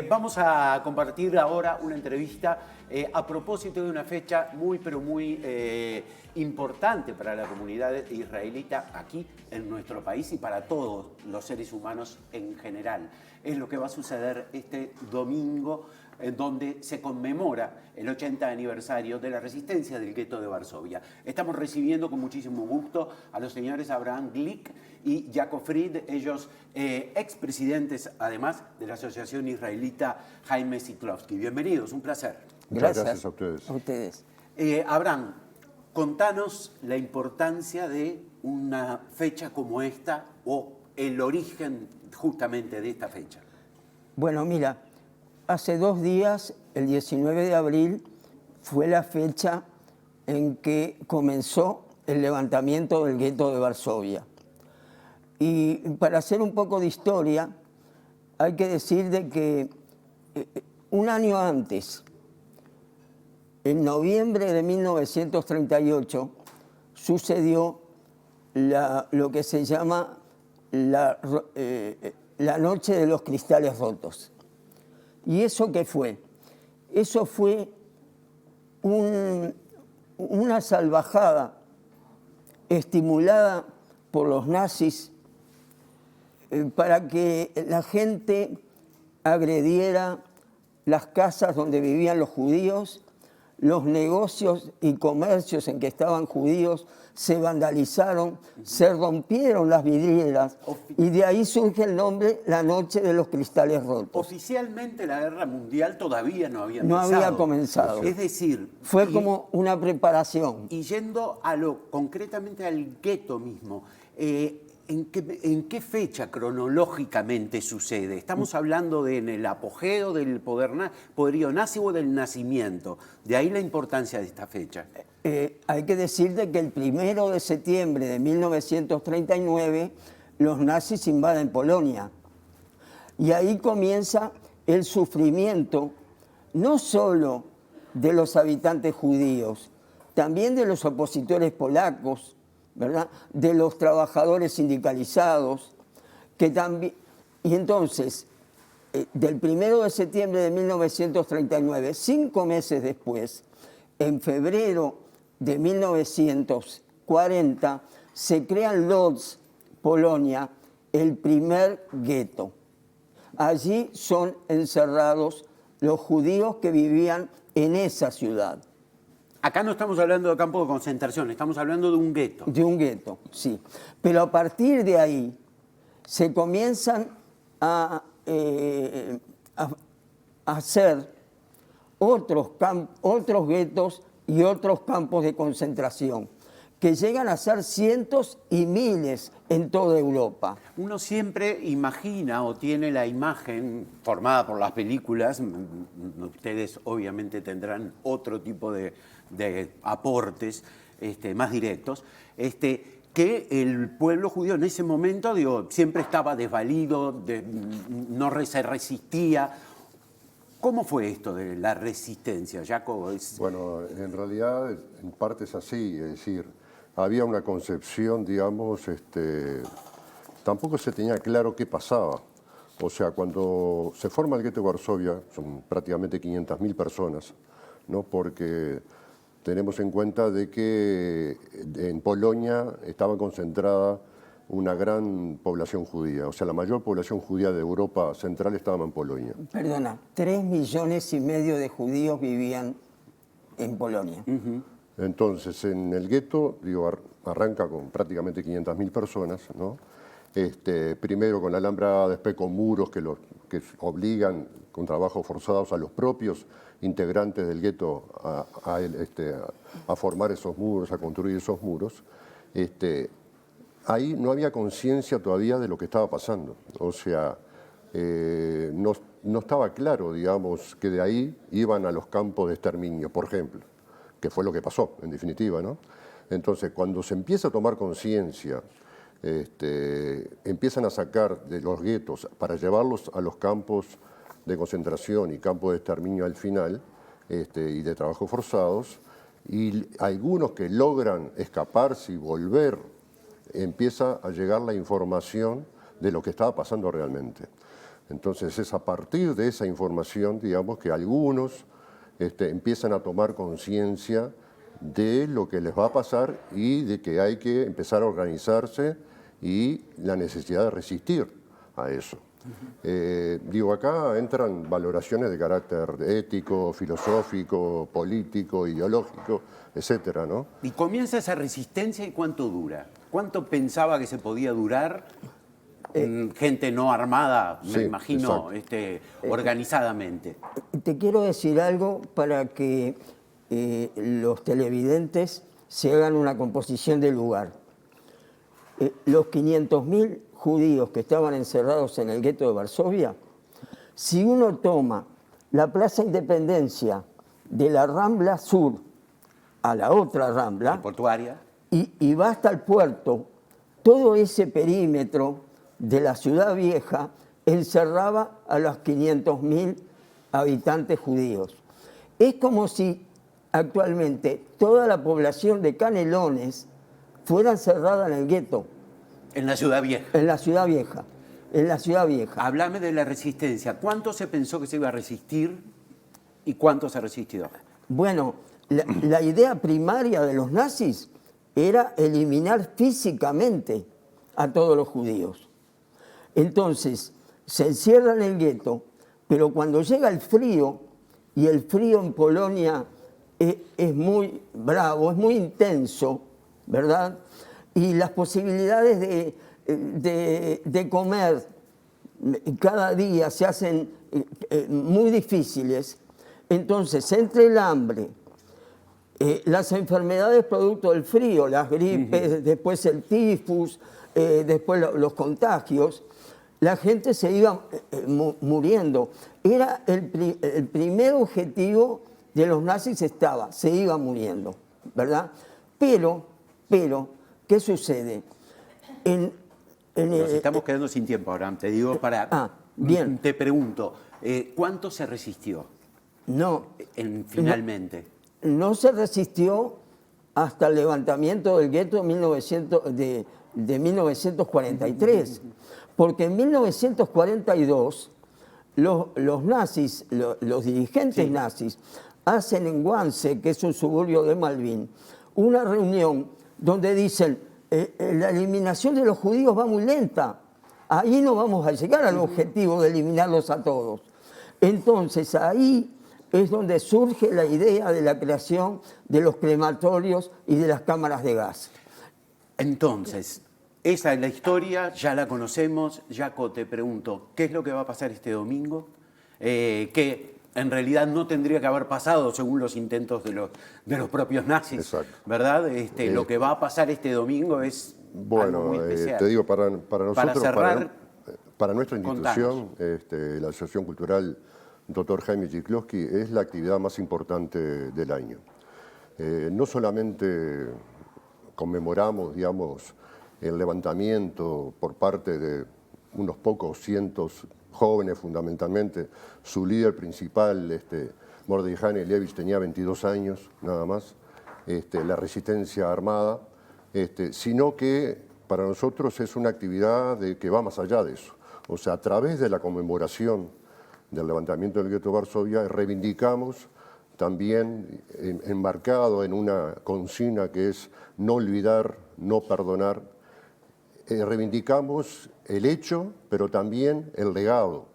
Vamos a compartir ahora una entrevista a propósito de una fecha muy, pero muy importante para la comunidad israelita aquí en nuestro país y para todos los seres humanos en general. Es lo que va a suceder este domingo, en donde se conmemora el 80 aniversario de la resistencia del gueto de Varsovia. Estamos recibiendo con muchísimo gusto a los señores Abraham Glick y Jacob Fried, ellos expresidentes además de la Asociación Israelita Jaime Siklovsky. Bienvenidos, un placer. Gracias a ustedes. A ustedes. Abraham, contanos la importancia de una fecha como esta o el origen justamente de esta fecha. Bueno, mira, hace 2 días, el 19 de abril, fue la fecha en que comenzó el levantamiento del gueto de Varsovia. Y para hacer un poco de historia, hay que decir de que un año antes, en noviembre de 1938, sucedió lo que se llama la Noche de los Cristales Rotos. ¿Y eso qué fue? Eso fue una salvajada estimulada por los nazis para que la gente agrediera las casas donde vivían los judíos, los negocios y comercios en que estaban judíos se vandalizaron, se rompieron las vidrieras y de ahí surge el nombre La Noche de los Cristales Rotos. Oficialmente la guerra mundial todavía no había empezado. No había comenzado. Es decir, fue como una preparación. Y yendo a concretamente al gueto mismo, ¿en qué fecha cronológicamente sucede? ¿Estamos hablando en el apogeo del poderío nazi o del nacimiento? De ahí la importancia de esta fecha. Hay que decirte que el 1 de septiembre de 1939 los nazis invaden Polonia. Y ahí comienza el sufrimiento no solo de los habitantes judíos, también de los opositores polacos, ¿verdad? De los trabajadores sindicalizados, que también. Y entonces, del 1 de septiembre de 1939, 5 meses después, en febrero de 1940, se crea en Lodz, Polonia, el primer gueto. Allí son encerrados los judíos que vivían en esa ciudad. Acá no estamos hablando de campo de concentración, estamos hablando de un gueto. De un gueto, sí. Pero a partir de ahí se comienzan a hacer otros guetos y otros campos de concentración, que llegan a ser cientos y miles en toda Europa. Uno siempre imagina o tiene la imagen formada por las películas, ustedes obviamente tendrán otro tipo de aportes más directos, que el pueblo judío en ese momento siempre estaba desvalido, no se resistía. ¿Cómo fue esto de la resistencia, Jacob? Bueno, en realidad en parte es así, es decir, había una concepción, digamos, tampoco se tenía claro qué pasaba. O sea, cuando se forma el gueto de Varsovia, son prácticamente 500.000 personas, ¿no? Porque tenemos en cuenta de que en Polonia estaba concentrada una gran población judía. O sea, la mayor población judía de Europa Central estaba en Polonia. Perdona, 3,5 millones de judíos vivían en Polonia. Entonces, en el gueto, arranca con prácticamente 500.000 personas, ¿no? Primero con alambrada, después con muros que obligan con trabajos forzados a los propios integrantes del gueto a formar esos muros, a construir esos muros. Ahí no había conciencia todavía de lo que estaba pasando. O sea, no estaba claro, digamos, que de ahí iban a los campos de exterminio, por ejemplo, que fue lo que pasó, en definitiva, ¿no? Entonces, cuando se empieza a tomar conciencia, empiezan a sacar de los guetos para llevarlos a los campos de concentración y campos de exterminio al final, y de trabajos forzados, y algunos que logran escaparse y volver, empieza a llegar la información de lo que estaba pasando realmente. Entonces es a partir de esa información, digamos, que algunos empiezan a tomar conciencia de lo que les va a pasar y de que hay que empezar a organizarse y la necesidad de resistir a eso. Digo, acá entran valoraciones de carácter ético, filosófico, político, ideológico, etcétera, ¿no? Y comienza esa resistencia, ¿y cuánto dura? ¿Cuánto pensaba que se podía durar? Gente no armada, me Sí, imagino, organizadamente. Te quiero decir algo para que los televidentes se hagan una composición del lugar. Los 500.000 judíos que estaban encerrados en el gueto de Varsovia, si uno toma la Plaza Independencia de la Rambla Sur a la otra Rambla, La portuaria. y va hasta el puerto, todo ese perímetro de la ciudad vieja encerraba a los 500.000 habitantes judíos. Es como si actualmente toda la población de Canelones fuera encerrada en el gueto. En la ciudad vieja. En la ciudad vieja. En la ciudad vieja. Háblame de la resistencia. ¿Cuánto se pensó que se iba a resistir y cuánto se resistió? Bueno, la idea primaria de los nazis era eliminar físicamente a todos los judíos. Entonces, se encierra en el gueto, pero cuando llega el frío, y el frío en Polonia es muy bravo, es muy intenso, ¿verdad? Y las posibilidades de comer cada día se hacen muy difíciles. Entonces, entre el hambre, las enfermedades producto del frío, las gripes, después el tifus, después los contagios, la gente se iba muriendo. Era el primer objetivo de los nazis, se iba muriendo, ¿verdad? Pero, ¿qué sucede? Nos estamos quedando sin tiempo, Abraham. Te digo para... bien. Te pregunto, ¿cuánto se resistió? No. Finalmente. No se resistió hasta el levantamiento del gueto de 1943. Porque en 1942 los nazis, los dirigentes nazis, hacen en Wannsee, que es un suburbio de Malvín, una reunión donde dicen la eliminación de los judíos va muy lenta, ahí no vamos a llegar al objetivo de eliminarlos a todos. Entonces ahí es donde surge la idea de la creación de los crematorios y de las cámaras de gas. Entonces, esa es la historia, ya la conocemos. Jaco, te pregunto, ¿qué es lo que va a pasar este domingo? Que en realidad no tendría que haber pasado según los intentos de los propios nazis. Exacto. ¿Verdad? Lo que va a pasar este domingo es algo muy especial. Te digo, para nosotros, Para cerrar, para nuestra institución, la Asociación Cultural Dr. Jaime Chiklovsky es la actividad más importante del año. No solamente conmemoramos, digamos, el levantamiento por parte de unos pocos cientos jóvenes fundamentalmente, su líder principal, Mordechai Levich, tenía 22 años nada más, la resistencia armada, sino que para nosotros es una actividad que va más allá de eso. O sea, a través de la conmemoración del levantamiento del gueto de Varsovia, reivindicamos también, enmarcado en una consigna que es no olvidar, no perdonar, reivindicamos el hecho, pero también el legado.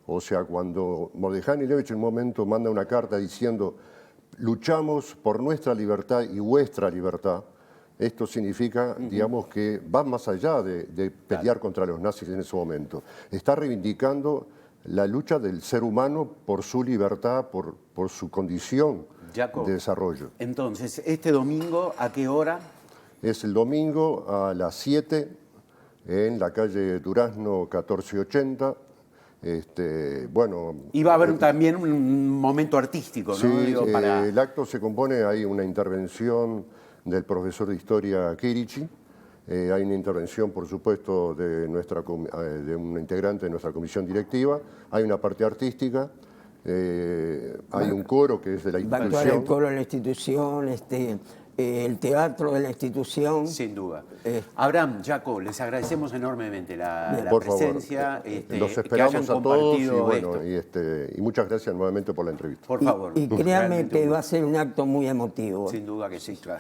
O sea, cuando Mordechai Levich en un momento manda una carta diciendo luchamos por nuestra libertad y vuestra libertad, esto significa, digamos, que va más allá de pelear contra los nazis en ese momento. Está reivindicando la lucha del ser humano por su libertad, por su condición Jaco, de desarrollo. Entonces, ¿este domingo a qué hora? Es el domingo a las 7 en la calle Durazno 1480. Bueno, Y va a haber también un momento artístico, ¿no? Sí, Digo, para... el acto se compone, hay una intervención del profesor de historia Kirichi, hay una intervención, por supuesto, de un integrante de nuestra comisión directiva, hay una parte artística, hay un coro que es de la Va a institución. actuar el coro de la institución, el teatro de la institución. Sin duda. Abraham, Jaco, les agradecemos enormemente la Por presencia, favor, los que esperamos hayan a todos y, compartido bueno, esto. y muchas gracias nuevamente por la entrevista. Por favor. Y créanme realmente que va a ser un acto muy emotivo. Sin duda que sí, claro.